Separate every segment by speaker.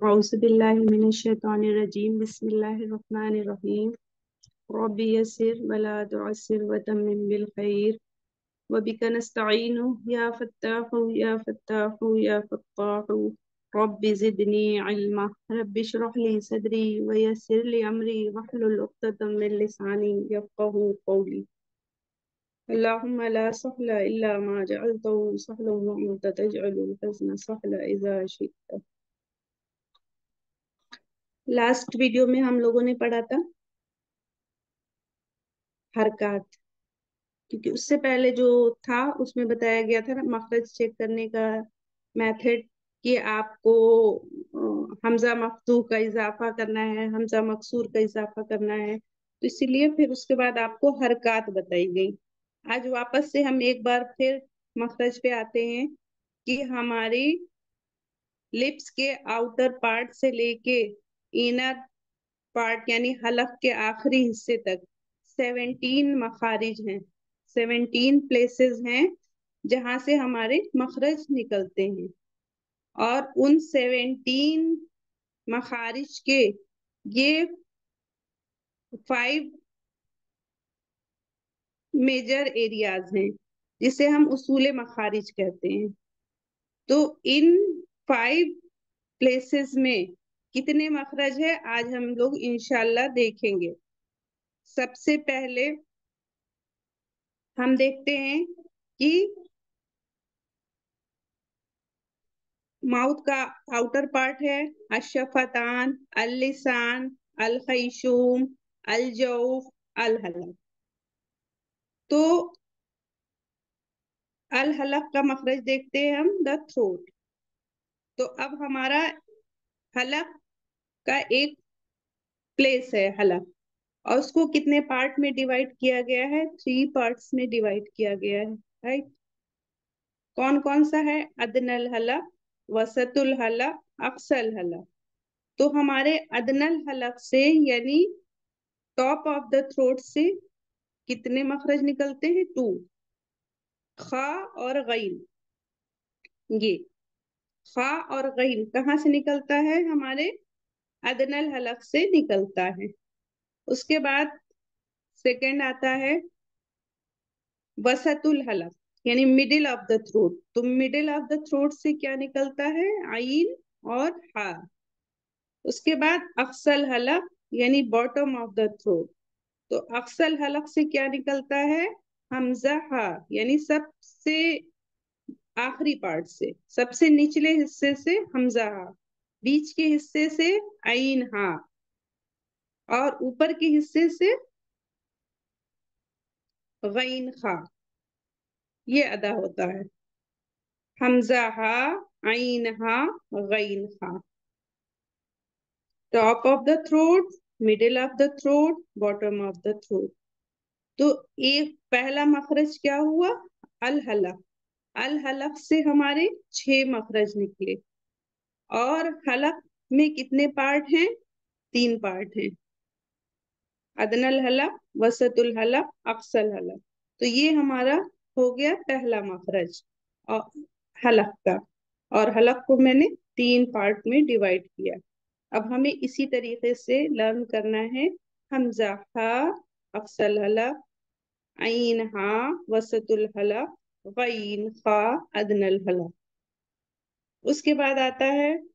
Speaker 1: औज़ुबिल्लाहिमिनश्शैतानिर्रजीम बिस्मिल्लाहिर्रहमानिर्रहीम रब्बि यस्सिर वला तुअस्सिर वतम्मिम बिल खैर वबिका नस्तईनु या फत्ताहु या फत्ताहु रब्बि ज़िदनी इल्मा रब्बि इश्रह ली सदरी व यस्सिर ली अमरी वहलुल उक़दतम मिन लिसानी यफ़क़हू क़ौली अल्लाहुम्मा ला सहला इल्ला मा जअलतहु सहलन व अंत तजअलुल हज़्न सहला इज़ा शि'ता। लास्ट वीडियो में हम लोगों ने पढ़ा था हरकत, क्योंकि उससे पहले जो था उसमें बताया गया था ना मखरज चेक करने का मेथड कि आपको हमजा मफ्तूह का इजाफा करना है, हमजा मकसूर का इजाफा करना है, तो इसीलिए फिर उसके बाद आपको हरकत बताई गई। आज वापस से हम एक बार फिर मखरज पे आते हैं कि हमारी लिप्स के आउटर पार्ट से लेके इनर पार्ट यानी हलक के आखिरी हिस्से तक 17 मखारिज हैं, 17 प्लेसेस हैं जहां से हमारे मखरज निकलते हैं। और उन 17 मखारिज के ये 5 मेजर एरियाज हैं जिसे हम उसूले मखारिज कहते हैं। तो इन 5 प्लेसेस में कितने मखरज है आज हम लोग इंशाल्लाह देखेंगे। सबसे पहले हम देखते हैं कि माउथ का आउटर पार्ट है अशफतान, अल लिसान, अल खैशूम, अल जौफ, अल हलक। तो अल हलक का मखरज देखते हैं हम द थ्रोट। तो अब हमारा हलक का एक प्लेस है हलक, और उसको कितने पार्ट में डिवाइड किया गया है? 3 पार्ट्स में डिवाइड किया गया है, राइट। कौन कौन सा है? अदनल हलक, वसतुल हलक, अक्सल हलक। तो हमारे अदनल हलक से यानी टॉप ऑफ द थ्रोट से कितने मखरज निकलते हैं? 2, खा और गैन। ये खा और गैन कहाँ से निकलता है? हमारे अदनल हलक से निकलता है। उसके बाद सेकंड आता है वसतुल हलक यानी मिडिल ऑफ द थ्रोट। तो मिडिल ऑफ द थ्रोट से क्या निकलता है? आइन और हा। उसके बाद अक्सल हलक यानी बॉटम ऑफ द थ्रोट। तो अक्सल हलक से क्या निकलता है? हमजा हा यानी सबसे आखिरी पार्ट से, सबसे निचले हिस्से से हमजा हा, बीच के हिस्से से आइन हा, और ऊपर के हिस्से से गैन खा। ये अदा होता है हमजा हा, आइन हा, गैन खा। Top of the throat, middle of the throat, bottom of the throat. तो एक पहला मखरज क्या हुआ? अल हलक। अल हलक से हमारे 6 मखरज निकले। और हलक में कितने पार्ट हैं? 3 पार्ट हैं, अदनल हलक, वसतुल हलक, अक्सल हलक। तो ये हमारा हो गया पहला मखरज और हलक का। और हलक को मैंने 3 पार्ट में डिवाइड किया। अब हमें इसी तरीके से लर्न करना है हमजा हा, अक्सल हलक, आइन हा, वसतुल हलक, गैन खा, अदनल हलक। उसके बाद आता है,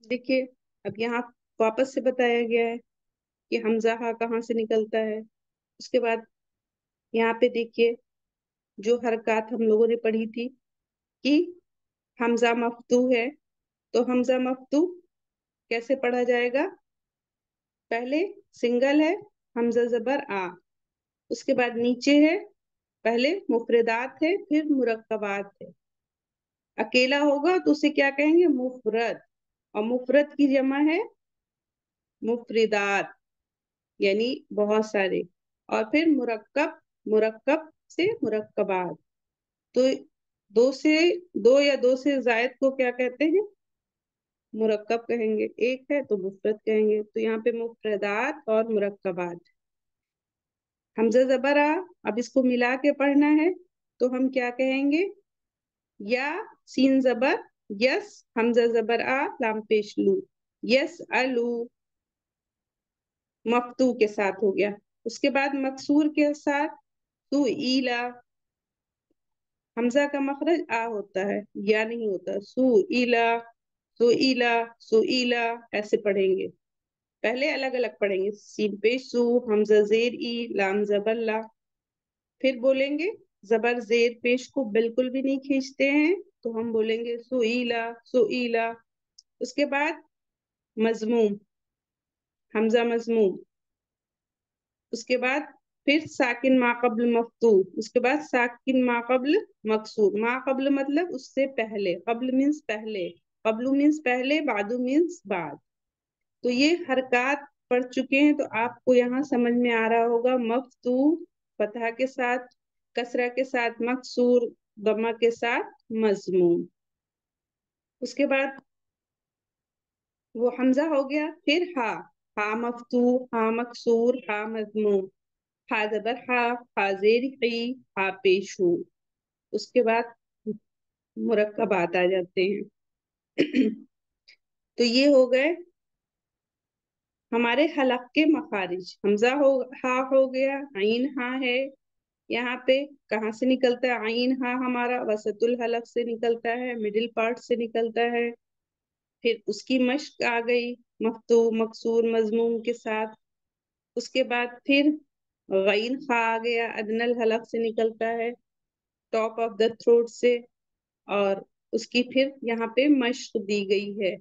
Speaker 1: देखिए अब यहाँ वापस से बताया गया है कि हमजा हा कहाँ से निकलता है। उसके बाद यहाँ पे देखिए जो हरकत हम लोगों ने पढ़ी थी कि हमजा मफ्तू है, तो हमजा मफ्तू कैसे पढ़ा जाएगा? पहले सिंगल है हमजा जबर आ, उसके बाद नीचे है, पहले मुफरदात है फिर मुरक्कबात है। अकेला होगा तो उसे क्या कहेंगे? मुफरद। और मुफरद की जमा है मुफरिदात यानी बहुत सारे। और फिर मुरक्कब, मुरक्कब से मुरक्कबात। तो दो से दो या दो से जायद को क्या कहते हैं? मुरक्कब कहेंगे। एक है तो मुफरद कहेंगे। तो यहाँ पे मुफरदात और मुरक्कबात। हमजा जबर आ, अब इसको मिला के पढ़ना है तो हम क्या कहेंगे? या सीन जबर यस हमजा जबर आ लाम पेश लू, यस अलू मफ्तू के साथ हो गया। उसके बाद मकसूर के साथ तू ईला, हमजा का मखरज आ होता है, या नहीं होता। सु इला, सु इला, सु इला, ऐसे पढ़ेंगे। पहले अलग अलग पढ़ेंगे, सीन पेश सु, हमजा जेर ई, लाम जबर ला। फिर बोलेंगे जबर जेर पेश को बिल्कुल भी नहीं खींचते हैं, तो हम बोलेंगे सु इला, सु इला। उसके बाद मजमूम, हमजा मजमूम। उसके बाद फिर साकिन माकबल मफ्तू, उसके बाद साकिन माकबल मकसूर। माकबल मतलब उससे पहले, कबल मीन्स पहले, कबलू मीन्स पहले, बादू मीन्स बाद। तो ये हरकत पढ़ चुके हैं, तो आपको यहाँ समझ में आ रहा होगा। मफ्तू फतहा के साथ, कसरा के साथ मकसूर, दमा के साथ मजमूम। उसके बाद वो हमजा हो गया। फिर हा, हा मफ्तू, हा मकसूर, हा मजमूम, हा जबर हा, हा जेर की, हा पेशू। उसके बाद मुरक्कबात आ जाते हैं। तो ये हो गए हमारे हलक के मखारिज। हमजा हो, हा हो गया, आइन हा है। यहाँ पे कहाँ से निकलता है आइन हा? हमारा वसतुल हलक से निकलता है, मिडिल पार्ट से निकलता है। फिर उसकी मश्क आ गई मफ्तू मकसूर मजमूम के साथ। उसके बाद फिर गईन खा आ गया, अदनल हलक से निकलता है, टॉप ऑफ द थ्रोट से। और उसकी फिर यहाँ पे मश्क दी गई है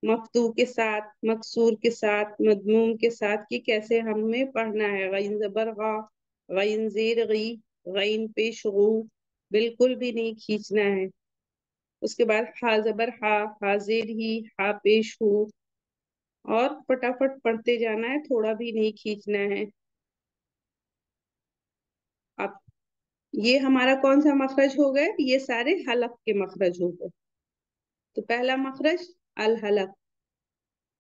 Speaker 1: मफ्तू के साथ, मकसूर के साथ, मजमूम के साथ, कि कैसे हमें पढ़ना है। गईन जबर गा, गईन जेर गी, गईन पेश गू, बिल्कुल भी नहीं खींचना है। उसके बाद हा जबर हा, हा जेर ही, हा पेश हु, और फटाफट पढ़ते जाना है, थोड़ा भी नहीं खींचना है। अब ये हमारा कौन सा मखरज हो गए? ये सारे हलक के मखरज हो गए। तो पहला मखरज अल हलक।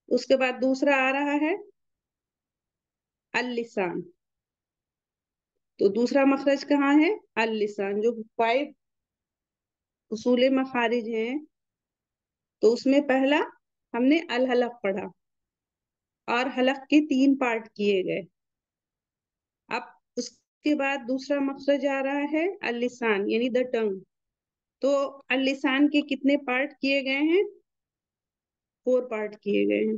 Speaker 1: उसके बाद दूसरा आ रहा है अल लिसान। तो दूसरा मखरज कहाँ है? अल लिसान। जो 5 उसूले मखारिज हैं, तो उसमें पहला हमने अल हलक पढ़ा, और हलक के 3 पार्ट किए गए। अब उसके बाद दूसरा मखरज आ रहा है अल लिसान, यानी द टंग। तो अल लिसान के कितने पार्ट किए गए हैं? 4 पार्ट किए गए हैं।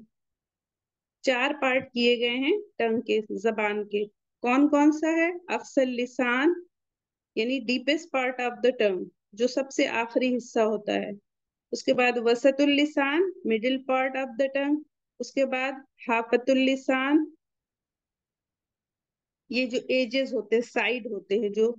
Speaker 1: 4 पार्ट किए गए हैं टंग के, जबान के। कौन कौन सा है? अफसल लिसान, यानी deepest part of the tongue, जो सबसे आखिरी हिस्सा होता है। उसके बाद वसतुल लिसान, middle part of the tongue. उसके बाद हाफतुल लिसान, ये जो एजेस होते हैं, साइड होते हैं, जो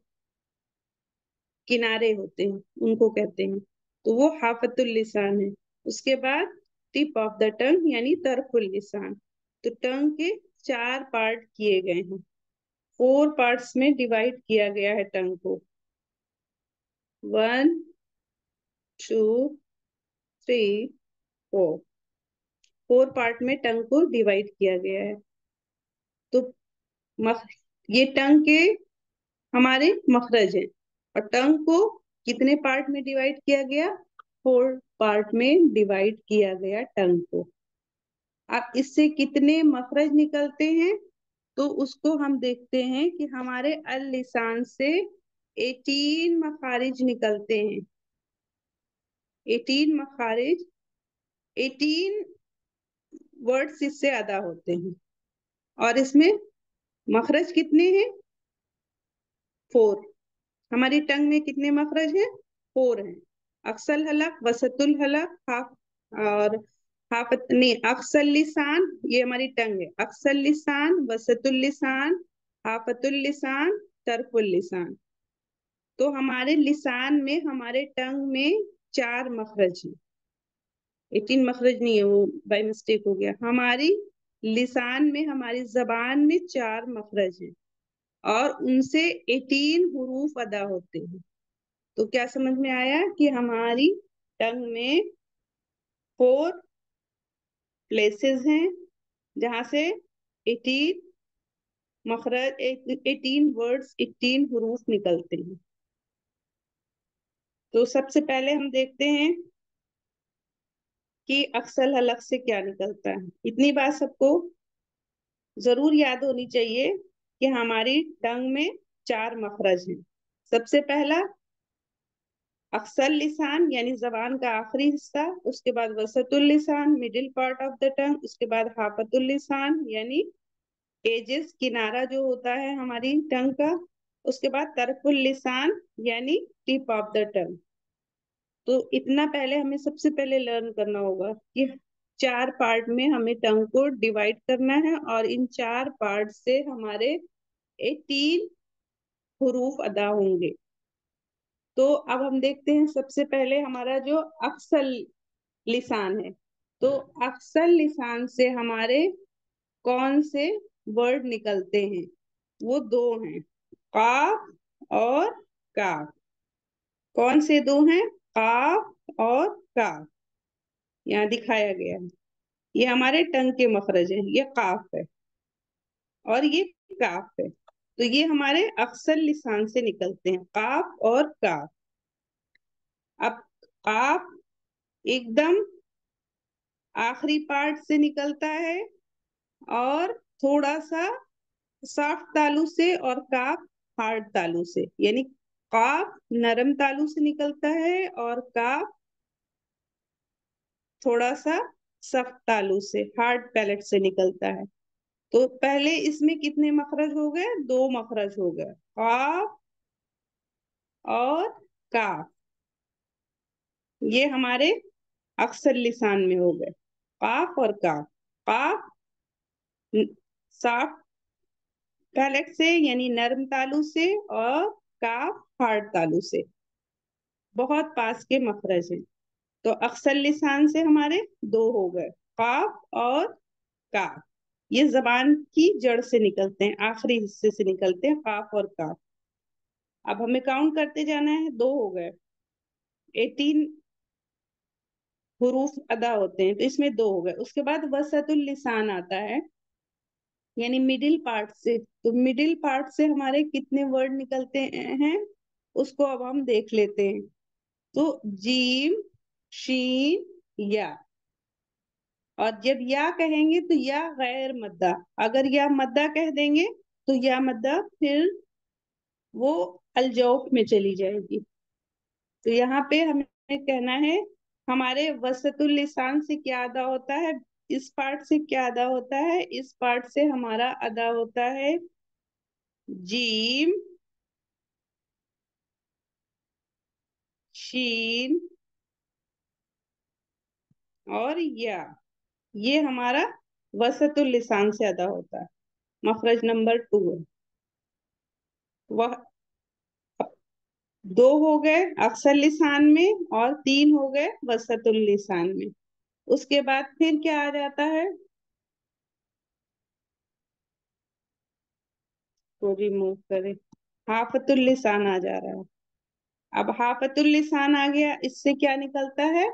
Speaker 1: किनारे होते हैं, उनको कहते हैं। तो वो हाफतुल लिसान है। उसके बाद टिप ऑफ द टंग, यानी तरफुल लिसान। तो टंग के 4 पार्ट किए गए हैं, 4 पार्ट्स में डिवाइड किया गया है टंग को। 1 2 3 4, 4 पार्ट में टंग को डिवाइड किया गया है। तो मख, ये टंग के हमारे मखरज हैं। और टंग को कितने पार्ट में डिवाइड किया गया? 4 पार्ट में डिवाइड किया गया टंग को। अब इससे कितने मखरज निकलते हैं? तो उसको हम देखते हैं कि हमारे अल लिसान से 18 मखारिज निकलते हैं। 18 मखारिज, 18 वर्ड्स इससे अदा होते हैं। और इसमें मखरज कितने हैं? 4। हमारी टंग में कितने मखरज हैं? 4 हैं। अक्सल हलक, वसतुल हलक, हाफ, और हाफत नहीं, अक्सल लिसान, ये हमारी टंग है। अक्सल लिसान, वसतुल लिसान, हाफतुल लिसान, तरफुल लिसान। तो हमारे लिसान में, हमारे टंग में 4 मखरज हैं। 18 मखरज नहीं है, वो बाय मिस्टेक हो गया। हमारी लिसान में, हमारी जबान में 4 मखरज हैं, और उनसे 18 हुरूफ अदा होते हैं। तो क्या समझ में आया कि हमारी टंग में 4 प्लेसेस हैं जहां से 18 मखरज, 18 वर्ड्स, 18 हुरूफ निकलते हैं। तो सबसे पहले हम देखते हैं कि अक्सल हलक से क्या निकलता है। इतनी बात सबको जरूर याद होनी चाहिए कि हमारी टंग में चार मखरज हैं। सबसे पहला अक्सल लिसान यानी जबान का आखिरी हिस्सा, उसके बाद वसतुल लिसान middle part of the tongue, उसके बाद हाफतुल लिसान यानी एजेस किनारा जो होता है हमारी टंग का, उसके बाद तरफुल लिसान यानी टिप ऑफ द टंग। तो इतना पहले हमें सबसे पहले लर्न करना होगा कि चार पार्ट में हमें टंग को डिवाइड करना है और इन चार पार्ट से हमारे तीन हुरूफ अदा होंगे। तो अब हम देखते हैं सबसे पहले हमारा जो अक्सल लिसान है। तो अक्सल लिसान से हमारे कौन से वर्ड निकलते हैं? वो दो हैं, काफ और काफ। कौन से दो हैं? काफ और काफ। यहाँ दिखाया गया है, ये हमारे टंग के मखरज हैं। ये काफ है और ये काफ है। तो ये हमारे अक्सर लिसान से निकलते हैं, काफ और काफ। अब काफ एकदम आखिरी पार्ट से निकलता है और थोड़ा सा सॉफ्ट तालु से, और काफ हार्ड तालु से। यानी काफ नरम तालु से निकलता है और काफ थोड़ा सा सख्त तालु से, हार्ड पैलेट से निकलता है। तो पहले इसमें कितने मखरज हो गए? दो मखरज हो गए, काफ और काफ। ये हमारे अक्सर लिसान में हो गए, काफ और काफ। काफ सॉफ्ट पैलेट से यानी नरम तालु से, और काफ हार्ड तालु से। बहुत पास के मखरज हैं। तो अक्सर लिसान से हमारे दो हो गए, काफ और काफ। ये जबान की जड़ से निकलते हैं, आखिरी हिस्से से निकलते हैं, काफ और काफ। अब हमें काउंट करते जाना है, दो हो गए, 18 हुरूफ अदा होते हैं, तो इसमें दो हो गए। उसके बाद वसतुल लिसान आता है यानी मिडिल पार्ट से। तो मिडिल पार्ट से हमारे कितने वर्ड निकलते हैं उसको अब हम देख लेते हैं। तो जीम, शीन, या। और जब या कहेंगे तो या गैर मद्दा। अगर या मद्दा कह देंगे तो या मद्दा फिर वो अलजौफ में चली जाएगी। तो यहाँ पे हमें कहना है हमारे वसतुल लिसान से क्या अदा होता है, इस पार्ट से क्या अदा होता है। इस पार्ट से हमारा अदा होता है जीम, शीन और या। ये हमारा वसतुल लिसान से अदा होता है, मखरज नंबर 2 है। वह दो हो गए अक्सर लिसान में और तीन हो गए वसतुल लिसान में। उसके बाद फिर क्या आ जाता है, को रिमूव करें, हाफतुल लिसान आ जा रहा है। अब हाफतुल लिसान आ गया, इससे क्या निकलता है?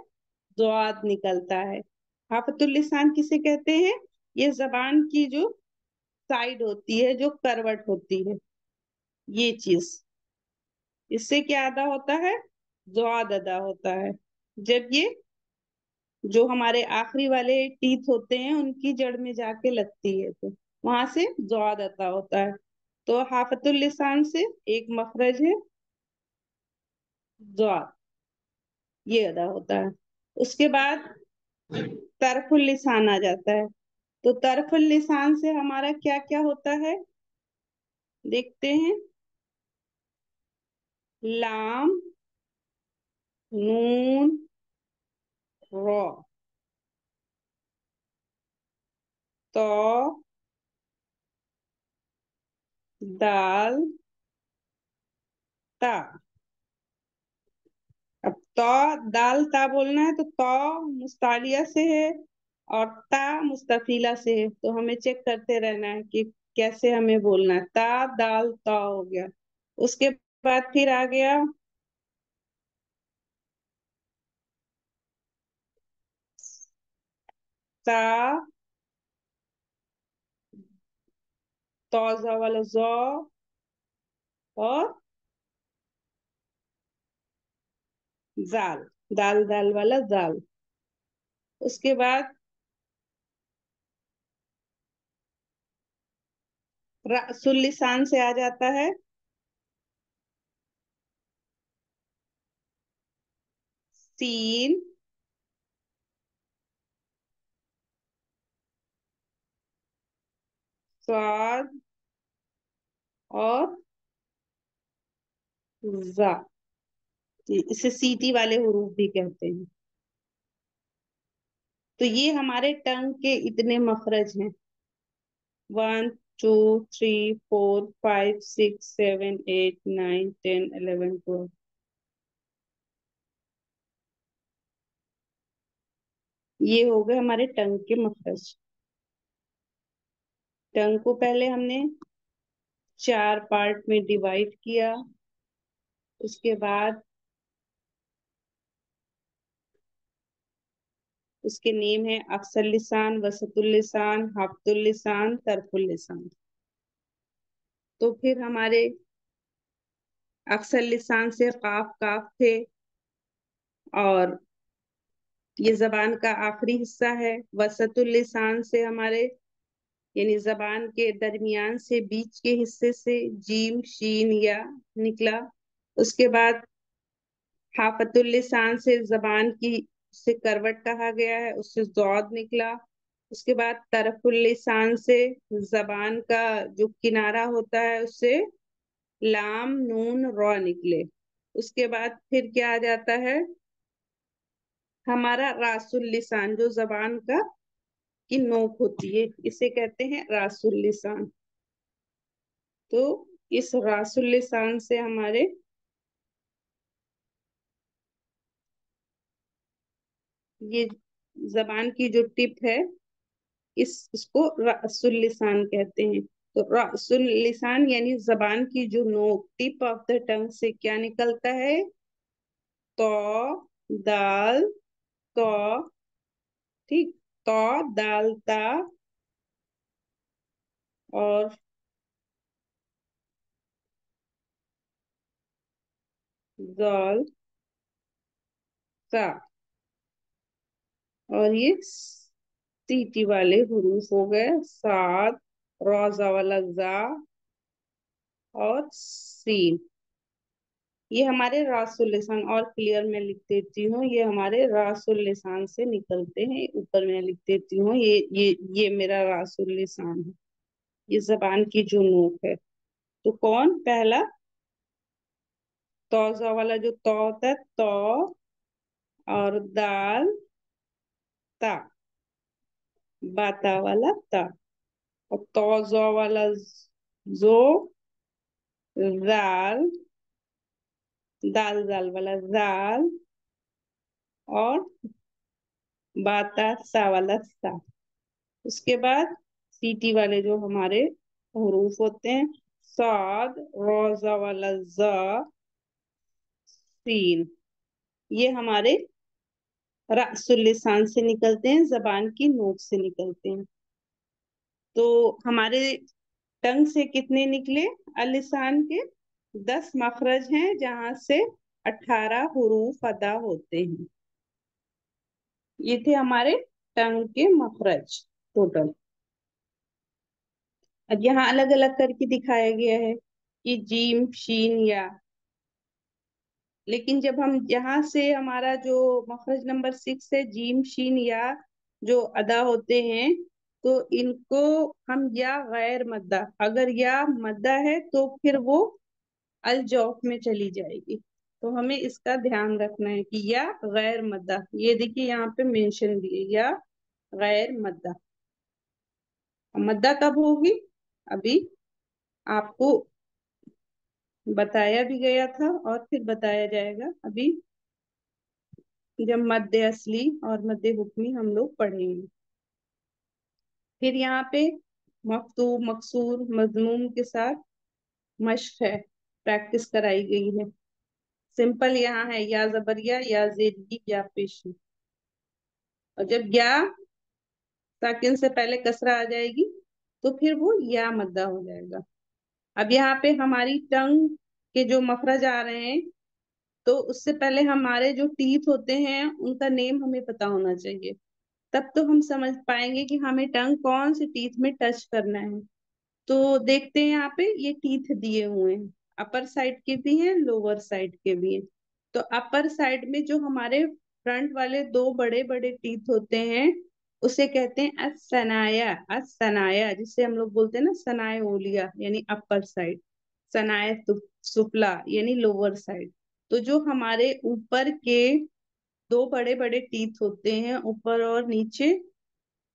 Speaker 1: ज़ाद निकलता है। हाफतुल लिसान किसे कहते हैं? ये जबान की जो साइड होती है, जो करवट होती है, ये चीज, इससे क्या अदा होता है? ज़ाद अदा होता है। जब ये जो हमारे आखिरी वाले टीथ होते हैं उनकी जड़ में जाके लगती है, तो वहां से ज़ाद अदा होता है। तो हाफतुल लिसान से एक मखरज है ज़ाद, ये अदा होता है। उसके बाद तरफुल लिसान आ जाता है। तो तरफुल लिसान से हमारा क्या क्या होता है देखते हैं। लाम, नून, रॉ, तो, दाल, ता। अब तो दाल ता बोलना है तो मुस्तालिया से है और ता मुस्तफिला से है। तो हमें चेक करते रहना है कि कैसे हमें बोलना है। ता दाल ता हो गया। उसके बाद फिर आ गया ता, तौजा वाला जौ, और जाल, दाल दाल वाला जाल। उसके बाद रासुल लिसान से आ जाता है सीन, स्वाद और जा। इसे सीटी वाले हुरूफ भी कहते हैं। तो ये हमारे टंग के इतने मखरज हैं। 1 2 3 4 5 6 7 8 9 10 11 12। ये हो गए हमारे टंग के मखरज। टंग को पहले हमने 4 पार्ट में डिवाइड किया। उसके बाद उसके नेम है अक्सर लिसान, वसतुल लिसान, हाफ्तुल लिसान, तरफुल लिसान। तो फिर हमारे अक्सर लिसान से काफ काफ थे, और ये जबान का आखिरी हिस्सा है। वसतुल लिसान से हमारे, यानी जबान के दरमियान से बीच के हिस्से से जीम शीन या निकला। उसके बाद हाफतुल लिसान से जबान की से करवट कहा गया है, उससे जौद निकला। उसके बाद तरफुल लिसान से जबान का जो किनारा होता है उससे लाम नून रॉ निकले। उसके बाद फिर क्या आ जाता है, हमारा रासुल लिसान, जो जबान का की नोक होती है, इसे कहते हैं रासुल लिसान। तो इस रासुल लिसान से हमारे ये जबान की जो टिप है, इसको रासुल लिसान कहते हैं। तो रासुल लिसान यानी जबान की जो नोक, टिप ऑफ द टंग से क्या निकलता है, तो, दाल, तो, ठीक, तो, दाल, ता, और दाल, ता। और ये सीटी वाले हुरूफ हो गए, साद, रोजा वाला जा, और सीन। ये हमारे रासुल लिसान, और क्लियर में लिख देती हूँ, ये हमारे रासुल लिसान से निकलते हैं। ऊपर मैं लिख देती हूँ, ये मेरा रासुल लिसान है, ये जबान की जो नोक है। तो कौन पहला, तौजा वाला जो तौ होता है, तौ, और दाल, ता, बाता वाला ता, और तौजा वाला जो, दाल, दाल दाल वाला दाल, और बाता सा वाला सा। उसके बाद सीटी वाले जो हमारे हरूफ होते हैं, साद, रोजा वाला जा, सीन, ये हमारे रासुल लिसान से निकलते हैं, जबान की नोक से निकलते हैं। तो हमारे टंग से कितने निकले, अलिसान के 10 मखरज हैं, जहां से 18 हुरूफ अदा होते हैं। ये थे हमारे टंग के मखरज टोटल। अब यहाँ अलग अलग करके दिखाया गया है कि जीम शीन या, लेकिन जब हम यहाँ से हमारा जो मखरज नंबर 6 है, जीम शीन या, जो अदा होते हैं, तो इनको हम या गैर मद्दा, अगर या मद्दा है तो फिर वो अल जौफ में चली जाएगी। तो हमें इसका ध्यान रखना है कि या गैर मद्दा, ये देखिए यहाँ पे मेंशन दिए, या गैर मद्दा। मद्दा कब होगी, अभी आपको बताया भी गया था और फिर बताया जाएगा अभी, जब मद्दे असली और मद्दे हुक्मी हम लोग पढ़ेंगे। फिर यहाँ पे मफ्तू, मकसूर, मजमूम के साथ मश्क है, प्रैक्टिस कराई गई है। सिंपल यहाँ है या जबरिया, या जेरी, या पेशी। और जब या साकिन से पहले कसरा आ जाएगी तो फिर वो या मद्दा हो जाएगा। अब यहाँ पे हमारी टंग के जो मखरज आ रहे हैं, तो उससे पहले हमारे जो टीथ होते हैं उनका नेम हमें पता होना चाहिए। तब तो हम समझ पाएंगे कि हमें टंग कौन से टीथ में टच करना है। तो देखते हैं यहाँ पे ये टीथ दिए हुए हैं, अपर साइड के भी हैं, लोअर साइड के भी हैं। तो अपर साइड में जो हमारे फ्रंट वाले दो बड़े बड़े टीथ होते हैं उसे कहते हैं असनाया। असनाया जिससे हम लोग बोलते हैं ना सनाय ओलिया, यानी अपर साइड। सनाय सुफला यानी लोअर साइड। तो जो हमारे ऊपर के दो बड़े बड़े टीथ होते हैं ऊपर और नीचे,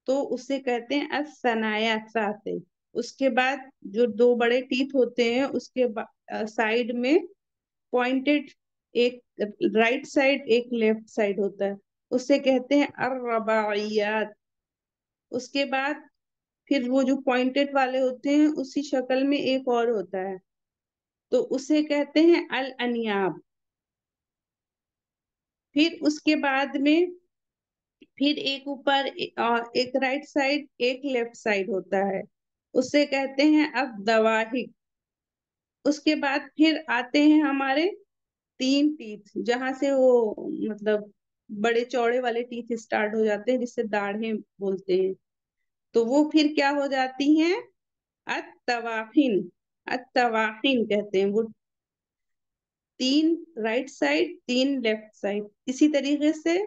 Speaker 1: तो उसे कहते हैं असनाया साते। उसके बाद जो दो बड़े टीथ होते हैं उसके साइड में पॉइंटेड, एक राइट साइड एक लेफ्ट साइड होता है, उसे कहते हैं अर्रबाइयात। उसके बाद फिर वो जो पॉइंटेड वाले होते हैं उसी शक्ल में एक और होता है, तो उसे कहते हैं अल अनियाब। फिर उसके बाद में फिर एक ऊपर और एक राइट साइड एक लेफ्ट साइड होता है, उसे कहते हैं अब दवाहिक। उसके बाद फिर आते हैं हमारे तीन टीथ, जहां से वो मतलब बड़े चौड़े वाले टीथ स्टार्ट हो जाते हैं जिससे दाढ़ें बोलते हैं। तो वो फिर क्या हो जाती हैं, अतवाफिन। अतवाफिन कहते हैं वो। तीन राइट साइड तीन लेफ्ट साइड, इसी तरीके से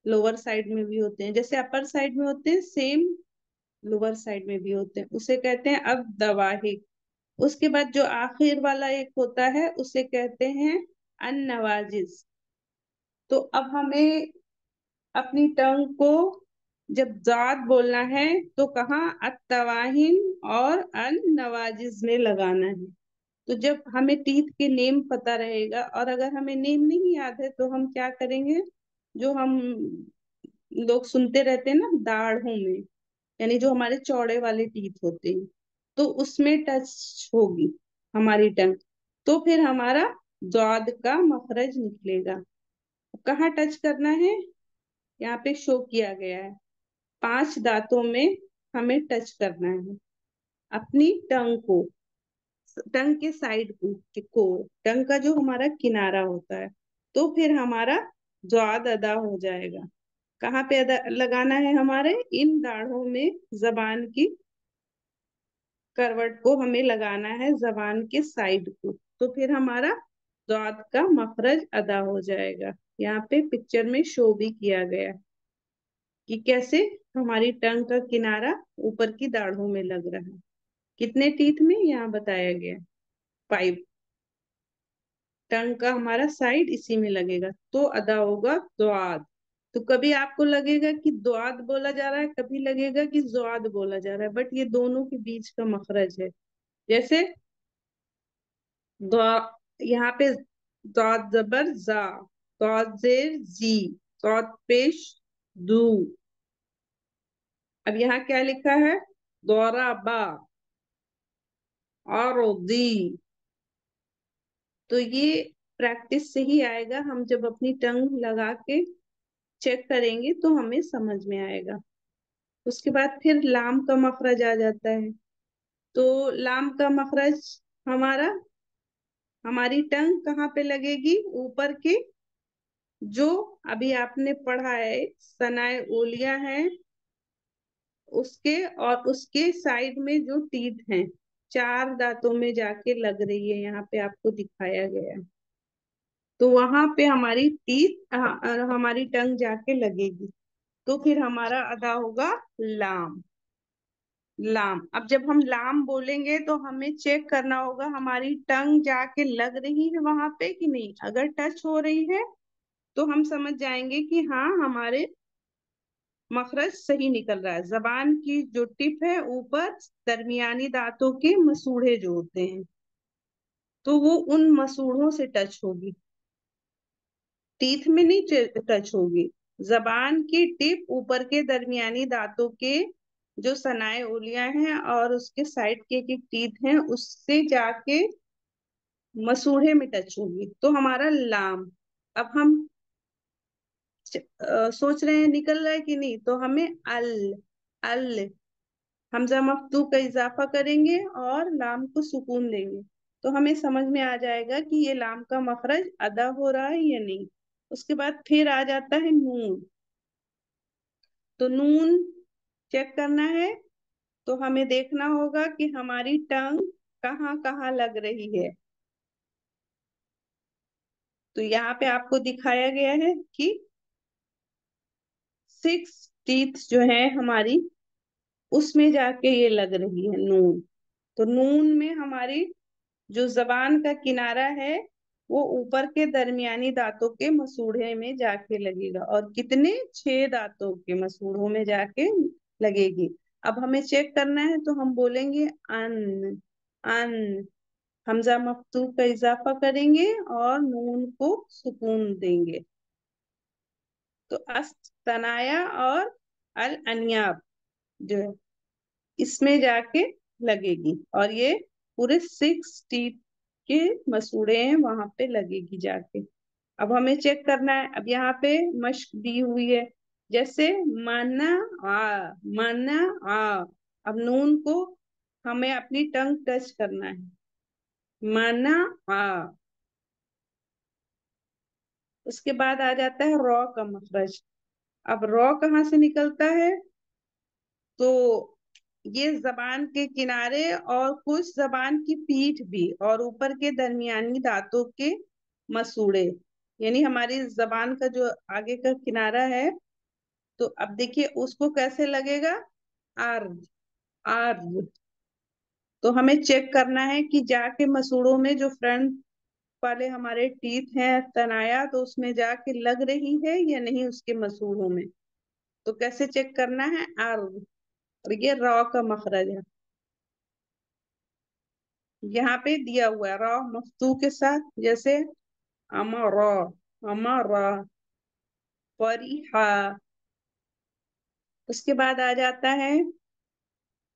Speaker 1: लोअर साइड में भी होते हैं, जैसे अपर साइड में होते हैं सेम लोअर साइड में भी होते हैं, उसे कहते हैं अब दवाहिक। उसके बाद जो आखिर वाला एक होता है उसे कहते हैं अन नवाजिज। तो अब हमें अपनी टंग को जब जात बोलना है तो कहाँ अतवाहिन और अन नवाजिज में लगाना है। तो जब हमें टीथ के नेम पता रहेगा, और अगर हमें नेम नहीं याद है तो हम क्या करेंगे, जो हम लोग सुनते रहते हैं ना दाढ़ों में, यानी जो हमारे चौड़े वाले टीथ होते हैं, तो उसमें टच होगी हमारी टंग, तो फिर हमारा द्वाद का मखरज निकलेगा। कहाँ टच करना है, यहाँ पे शो किया गया है, पांच दांतों में हमें टच करना है अपनी टंग को। टंग के साइड को टंग का जो हमारा किनारा होता है, तो फिर हमारा ज्वाद अदा हो जाएगा। कहाँ पे अदा लगाना है, हमारे इन दाढ़ों में जबान की करवट को हमें लगाना है, जबान के साइड को, तो फिर हमारा द्वाद का मखरज अदा हो जाएगा। यहाँ पे पिक्चर में शो भी किया गया है कि कैसे हमारी टंग का किनारा ऊपर की दाढ़ों में लग रहा है। कितने टीथ में यहाँ बताया गया, 5। टंग का हमारा साइड इसी में लगेगा तो अदा होगा द्वाद। तो कभी आपको लगेगा कि द्वाद बोला जा रहा है, कभी लगेगा कि ज्वाद बोला जा रहा है, बट ये दोनों के बीच का मखरज है। जैसे द्वा, यहाँ पे द्वाद जबर जा, द्वाद जेर जी, द्वाद पेश दू। अब यहाँ क्या लिखा है, दौरा बा और दी। तो ये प्रैक्टिस से ही आएगा, हम जब अपनी टंग लगा के चेक करेंगे तो हमें समझ में आएगा। उसके बाद फिर लाम का मखरज आ जाता है। तो लाम का मखरज हमारा, हमारी टंग कहाँ पे लगेगी, ऊपर के जो अभी आपने पढ़ा है सनाए ओलिया है उसके, और उसके साइड में जो टीथ हैं चार दांतों में जाके लग रही है, यहाँ पे आपको दिखाया गया है। तो वहां पे हमारी टीथ हमारी टंग जाके लगेगी, तो फिर हमारा अदा होगा लाम। लाम, अब जब हम लाम बोलेंगे तो हमें चेक करना होगा हमारी टंग जाके लग रही है वहां पे कि नहीं। अगर टच हो रही है तो हम समझ जाएंगे कि हाँ हमारे मखरज सही निकल रहा है। जबान की जो टिप है ऊपर दरमियानी दांतों के मसूड़े जो होते हैं, तो वो उन मसूड़ों से टच होगी, टीथ में नहीं टच होगी। जबान की टिप ऊपर के दरमियानी दांतों के जो सनाए उंगलियां हैं और उसके साइड के टीथ हैं उससे जाके मसूड़े में टच होगी, तो हमारा लाम। अब हम सोच रहे हैं निकल रहा है कि नहीं, तो हमें अल, अल हमजा मफ्तू का इजाफा करेंगे और लाम को सुकून देंगे, तो हमें समझ में आ जाएगा कि ये लाम का मखरज अदा हो रहा है या नहीं। उसके बाद फिर आ जाता है नून। तो नून चेक करना है, तो हमें देखना होगा कि हमारी टंग कहाँ कहाँ लग रही है। तो यहाँ पे आपको दिखाया गया है कि 6 टीथ जो है हमारी, उसमें जाके ये लग रही है नून। तो नून में हमारी जो जबान का किनारा है वो ऊपर के दरमियानी दांतों के मसूड़े में जाके लगेगा, और कितने, 6 दांतों के मसूड़ों में जाके लगेगी। अब हमें चेक करना है, तो हम बोलेंगे अन, अन, हमजा मफ्तूह का इजाफा करेंगे और नून को सुकून देंगे। तो अस्त, तनाया और अल अनियाब जो है इसमें जाके लगेगी, और ये पूरे 6 टीथ के मसूड़े हैं वहां पे लगेगी जाके। अब हमें चेक करना है, अब यहाँ पे मश्क दी हुई है, जैसे माना, आ, माना, आ। अब नून को हमें अपनी टंग टच करना है, माना, आ। उसके बाद आ जाता है रॉ का मखरज। अब रॉ कहाँ से निकलता है, तो ये जबान के किनारे और कुछ जबान की पीठ भी, और ऊपर के दरमियानी दांतों के मसूड़े, यानी हमारी जबान का जो आगे का किनारा है। तो अब देखिए उसको कैसे लगेगा, अर्ज, अर्ज। तो हमें चेक करना है कि जाके मसूड़ों में जो फ्रंट वाले हमारे टीथ हैं, तनाया, तो उसमें जाके लग रही है या नहीं उसके मसूड़ों में। तो कैसे चेक करना है, अर्ज। और ये रॉ का मखरज है, यहाँ पे दिया हुआ है रॉ मफ्तू के साथ, जैसे अमरा, अमरा, फरीहा। उसके बाद आ जाता है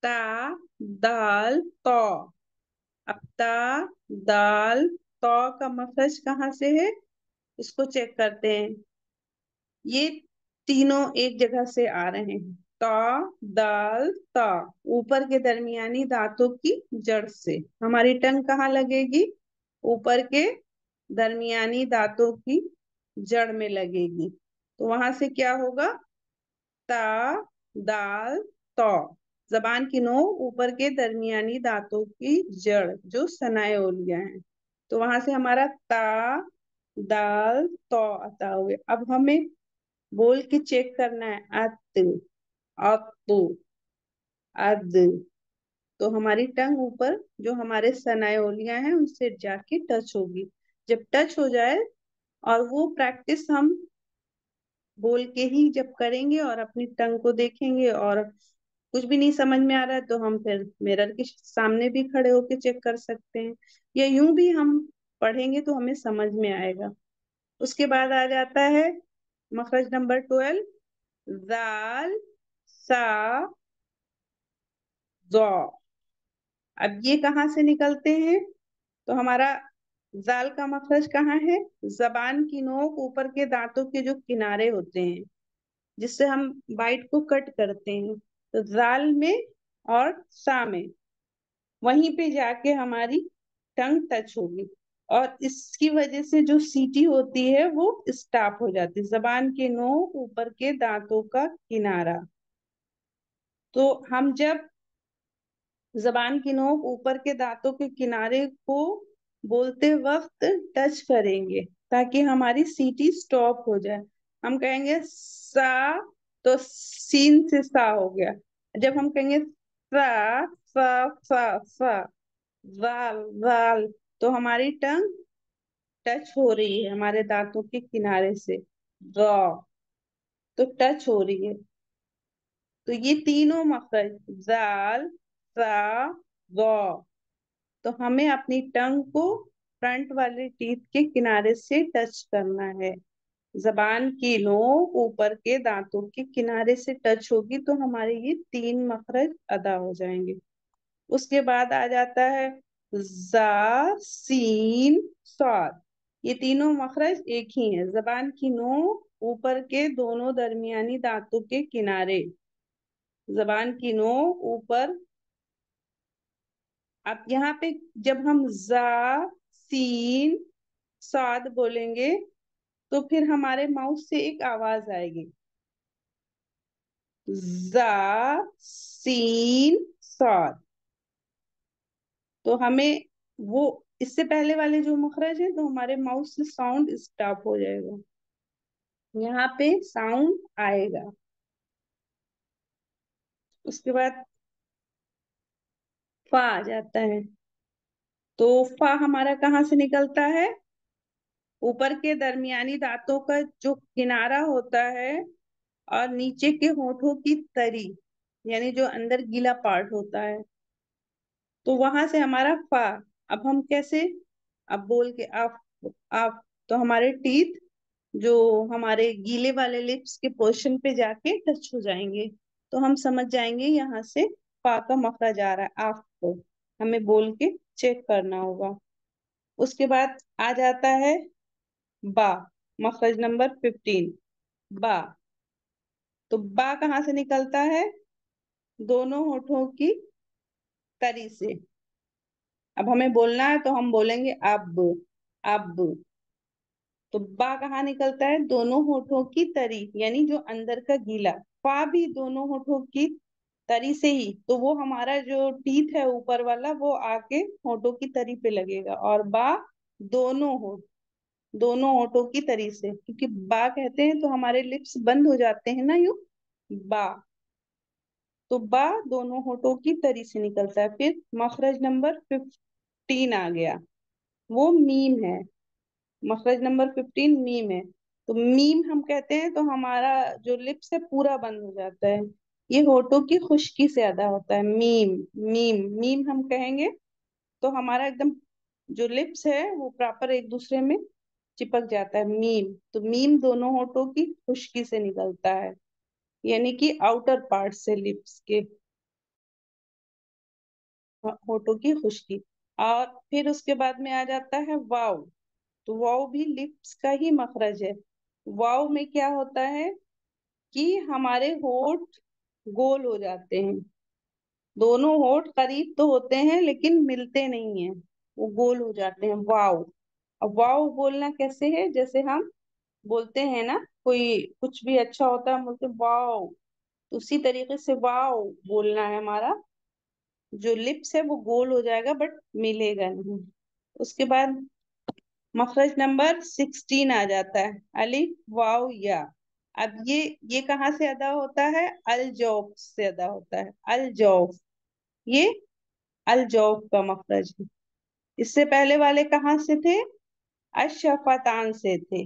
Speaker 1: ता, दाल, तो। अब ता, दाल, तो का मखरज कहाँ से है, इसको चेक करते हैं। ये तीनों एक जगह से आ रहे हैं, ता, दाल, ता। ऊपर के दरमियानी दांतों की जड़ से हमारी टंग कहाँ लगेगी, ऊपर के दरमियानी दांतों की जड़ में लगेगी। तो वहां से क्या होगा, ता, दाल, तो। जबान की नोक ऊपर के दरमियानी दांतों की जड़ जो सनाए ओलियां हैं, तो वहां से हमारा ता, दाल, तो आता हुए। अब हमें बोल के चेक करना है, अत, अतु, अद। तो हमारी टंग ऊपर जो हमारे सनायोलियां हैं उनसे जाके टच होगी। जब टच हो जाए, और वो प्रैक्टिस हम बोल के ही जब करेंगे और अपनी टंग को देखेंगे, और कुछ भी नहीं समझ में आ रहा है तो हम फिर मिरर के सामने भी खड़े होके चेक कर सकते हैं, या यूं भी हम पढ़ेंगे तो हमें समझ में आएगा। उसके बाद आ जाता है मखरज नंबर 12, जाल, सा, जौ। अब ये कहाँ से निकलते हैं, तो हमारा जाल का मखरज कहाँ है, जबान की नोक ऊपर के दांतों के जो किनारे होते हैं जिससे हम बाइट को कट करते हैं, तो जाल में और सा में, वहीं पे जाके हमारी टंग टच होगी, और इसकी वजह से जो सीटी होती है वो स्टॉप हो जाती है, जबान के नोक ऊपर के दांतों का किनारा। तो हम जब जबान की नोक ऊपर के दांतों के किनारे को बोलते वक्त टच करेंगे ताकि हमारी सीटी स्टॉप हो जाए। हम कहेंगे सा, तो सीन से सा हो गया। जब हम कहेंगे सा, सा, सा, सा, वाल, वाल, तो हमारी टंग टच हो रही है हमारे दांतों के किनारे से, ग, तो टच हो रही है। तो ये तीनों मखरज, जाल, सा, ग, तो हमें अपनी टंग को फ्रंट वाले टीथ के किनारे से टच करना है। जबान की नोक ऊपर के दांतों के किनारे से टच होगी तो हमारे ये 3 मखरज अदा हो जाएंगे। उसके बाद आ जाता है जा, सीन, स्वाद। ये तीनों मखरज एक ही है, जबान की नोक ऊपर के दोनों दरमियानी दांतों के किनारे, जबान की नोक ऊपर। अब यहाँ पे जब हम जा, सीन, स्वाद बोलेंगे तो फिर हमारे माउथ से एक आवाज आएगी, जा, सीन, सॉद। तो हमें वो इससे पहले वाले जो मखरज है तो हमारे माउथ से साउंड स्टॉप हो जाएगा, यहाँ पे साउंड आएगा। उसके बाद फा आ जाता है। तो फा हमारा कहाँ से निकलता है? ऊपर के दरमियानी दांतों का जो किनारा होता है और नीचे के होठों की तरी, यानी जो अंदर गीला पार्ट होता है, तो वहां से हमारा फा। अब हम कैसे, अब बोल के आप तो हमारे टीथ जो हमारे गीले वाले लिप्स के पोर्शन पे जाके टच हो जाएंगे, तो हम समझ जाएंगे यहाँ से फा का मखरज आ रहा है। आप को हमें बोल के चेक करना होगा। उसके बाद आ जाता है बा, मखरज नंबर 15, बा। तो बा कहाँ से निकलता है? दोनों होठों की तरी से। अब हमें बोलना है तो हम बोलेंगे अब। तो बा कहाँ निकलता है? दोनों होठों की तरी, यानी जो अंदर का गीला। फा भी दोनों होठों की तरी से ही, तो वो हमारा जो टीथ है ऊपर वाला वो आके होठों की तरी पे लगेगा। और बा दोनों होठ, दोनों होठों की तरी से, क्योंकि बा कहते हैं तो हमारे लिप्स बंद हो जाते हैं ना यूं, बा। तो बा दोनों होठों की तरी से निकलता है। फिर मखरज नंबर 15 आ गया, वो मीम है। मखरज नंबर 15 मीम है। तो मीम हम कहते हैं तो हमारा जो लिप्स है पूरा बंद हो जाता है, ये होठों की खुश्की से अदा होता है। मीम, मीम, मीम हम कहेंगे तो हमारा एकदम जो लिप्स है वो प्रॉपर एक दूसरे में चिपक जाता है, मीम। तो मीम दोनों होठों की खुश्की से निकलता है, यानी कि आउटर पार्ट से लिप्स के, होठों की खुश्की। और फिर उसके बाद में आ जाता है वाव। तो वाव भी लिप्स का ही मखरज है। वाव में क्या होता है कि हमारे होठ गोल हो जाते हैं। दोनों होठ करीब तो होते हैं लेकिन मिलते नहीं हैं, वो गोल हो जाते हैं, वाव। अब वाव बोलना कैसे है? जैसे हम बोलते हैं ना, कोई कुछ भी अच्छा होता है हम बोलते हैं वाव, तो उसी तरीके से वाव बोलना है हमारा। जो लिप्स है वो गोल हो जाएगा बट मिलेगा नहीं। उसके बाद मखरज नंबर 16 आ जाता है, अलिफ वाव या। अब ये कहाँ से अदा होता है? अल जौफ से अदा होता है, अल जौफ। ये अल जौफ का मखरज है। इससे पहले वाले कहाँ से थे? अशफतान से थे।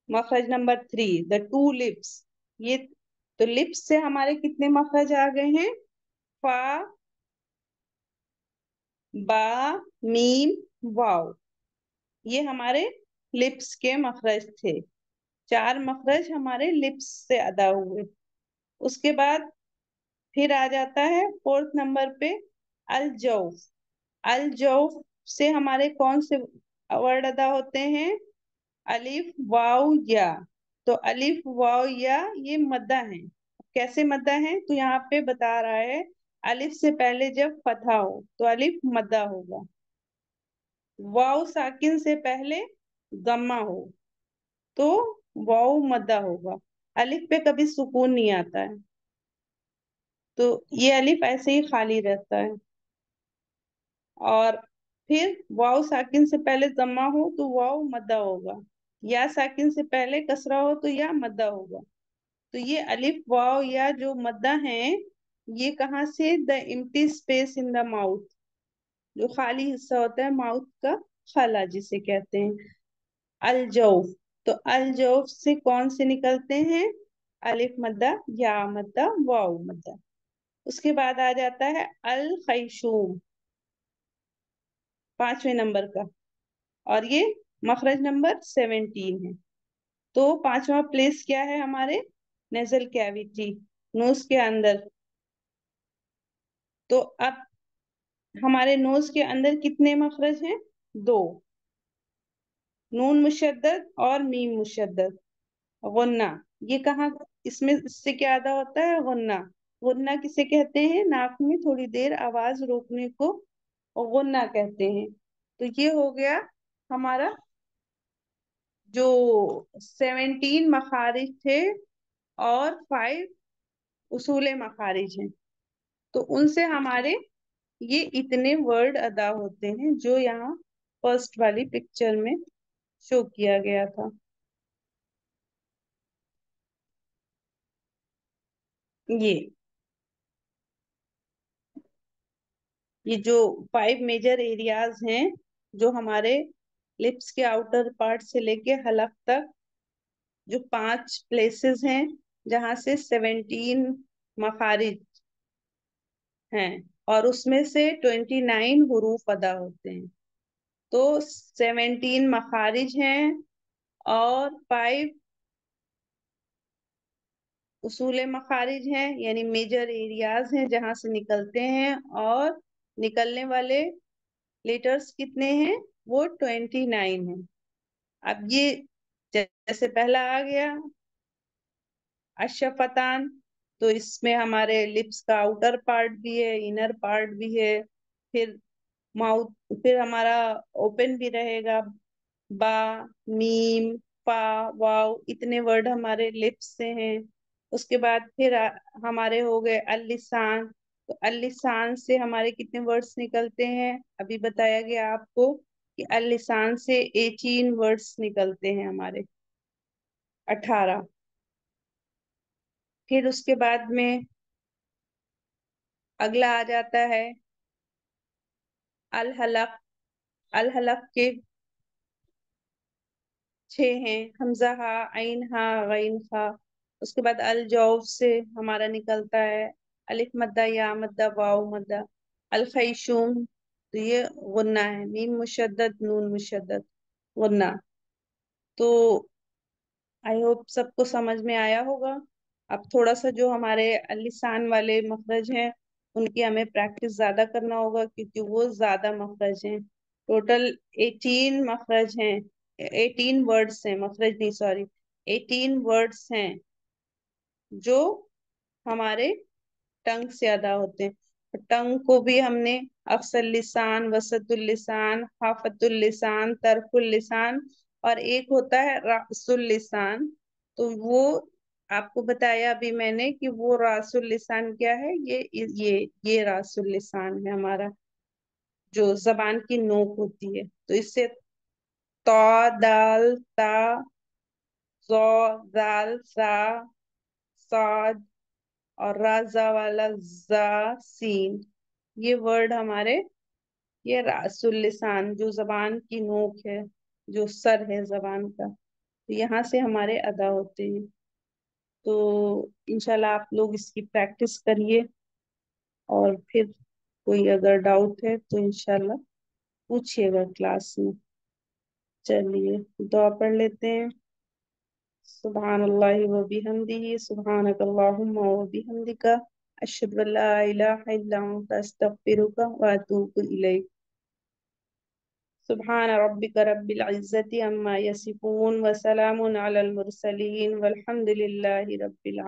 Speaker 1: मखरज नंबर 3, द टू लिप्स। ये तो लिप्स से हमारे कितने मखरज आ गए हैं? फा, बा, मीम, वाव। ये हमारे लिप्स के मखरज थे। 4 मखरज हमारे लिप्स से अदा हुए। उसके बाद फिर आ जाता है फोर्थ नंबर पे अल जौफ। अल जौफ से हमारे कौन से वर्ड अदा होते हैं? अलिफ वाव या। तो अलिफ वाव या ये मद्दा है। कैसे मद्दा है? तो यहाँ पे बता रहा है, अलिफ से पहले जब फतहा हो तो अलिफ मद्दा होगा, वाव साकिन से पहले गम्मा हो तो वाव मद्दा होगा। अलिफ पे कभी सुकून नहीं आता है, तो ये अलिफ ऐसे ही खाली रहता है। और फिर वाव साकिन से पहले जमा हो तो वाव मद्दा होगा, या साकिन से पहले कसरा हो तो या मद्दा होगा। तो ये अलिफ वाव या जो मद्दा है, ये कहाँ से? The empty space in the mouth, जो खाली हिस्सा होता है माउथ का, खला जिसे कहते हैं, अल जौफ। तो अल जौफ से कौन से निकलते हैं? अलिफ मद्दा, या मद्दा, वाव मद्दा। उसके बाद आ जाता है अल खैशूम, 5वें नंबर का, और ये मखरज नंबर 17 है। तो 5वां प्लेस क्या है हमारे? नेजल कैविटी, नोज के अंदर। तो अब हमारे नोज के अंदर कितने मखरज हैं? 2, नून मुशद्दद और मीम मुशद्दद, गुन्ना। ये कहाँ, इसमें इससे क्या अदा होता है? गुन्ना। गुन्ना किसे कहते हैं? नाक में थोड़ी देर आवाज रोकने को गुन्ना कहते हैं। तो ये हो गया हमारा जो 17 मखारिज थे और 5 उसूले मखारिज हैं। तो उनसे हमारे ये इतने वर्ड अदा होते हैं जो यहाँ फर्स्ट वाली पिक्चर में शो किया गया था। ये ये जो 5 मेजर एरियाज हैं, जो हमारे लिप्स के आउटर पार्ट से लेके हलक तक, जो 5 प्लेसेस हैं जहाँ से 17 मखारिज हैं, और उसमें से 29 हुरूफ अदा होते हैं। तो 17 मखारिज हैं और 5 उसूले मखारिज हैं, यानी मेजर एरियाज हैं जहां से निकलते हैं, और निकलने वाले लेटर्स कितने हैं? वो 29 है। अब ये जैसे पहला आ गया अशफतान, तो इसमें हमारे लिप्स का आउटर पार्ट भी है, इनर पार्ट भी है। फिर माउथ फिर हमारा ओपन भी रहेगा। बा, मीम, पा, वाव, इतने वर्ड हमारे लिप्स से हैं। उसके बाद फिर हमारे हो गए अल-लिसान। तो अल-लिसान से हमारे कितने वर्ड्स निकलते हैं? अभी बताया गया आपको कि अल-लिसान से 18 वर्ड्स निकलते हैं हमारे, 18। फिर उसके बाद में अगला आ जाता है अल हलक। अल हलक के 6 हैं, हमजा हा, आइन हा, गैन हा। उसके बाद अल जौफ से हमारा निकलता है अलिफ मद्दा, या मद्दा, वाव मद्दा। अल खैशूम, तो ये गुन्ना है, मीम मुशद्दद, नून मुशद्दद, गुन्ना। तो आई होप सबको समझ में आया होगा। अब थोड़ा सा जो हमारे लिसान वाले मखरज हैं, उनकी हमें प्रैक्टिस ज्यादा करना होगा, क्योंकि वो ज्यादा मखरज हैं। टोटल 18 मखरज हैं, 18 वर्ड्स हैं, मखरज नहीं, सॉरी, 18 वर्ड्स हैं जो हमारे टंग से अदा होते हैं। टंग को भी हमने अक्सर लिसान, वसतुल लिसान, हाफतुल लिसान, तरफुल लिसान, और एक होता है रासुल लिसान। तो वो आपको बताया अभी मैंने कि वो रासुल लिसान क्या है। ये रासुल लिसान है हमारा, जो जबान की नोक होती है। तो इससे तौ, दाल, ता, जो, जाल, सा, साद, और राजा वाला जा, सीन, ये वर्ड हमारे, ये रासुल लिसान, जो जबान की नोक है, जो सर है जबान का, तो यहाँ से हमारे अदा होते हैं। तो इंशाल्लाह आप लोग इसकी प्रैक्टिस करिए, और फिर कोई अगर डाउट है तो इंशाल्लाह पूछिएगा क्लास में। चलिए दुआ पढ़ लेते हैं। सुब्हानल्लाहि व बिहम्दिही, सुब्हानकल्लाहुम्मा व बिहम्दिका, अशहदु अल्ला इलाहा इल्ला अंता, अस्तगफिरुका व अतूबु इलैक। सुब्हान रब्बिक रब्बिल इज्जति अम्मा यसिफून, व सलामुन अलल मुरसलीन, वल्हम्दुलिल्लाहि रब्बिल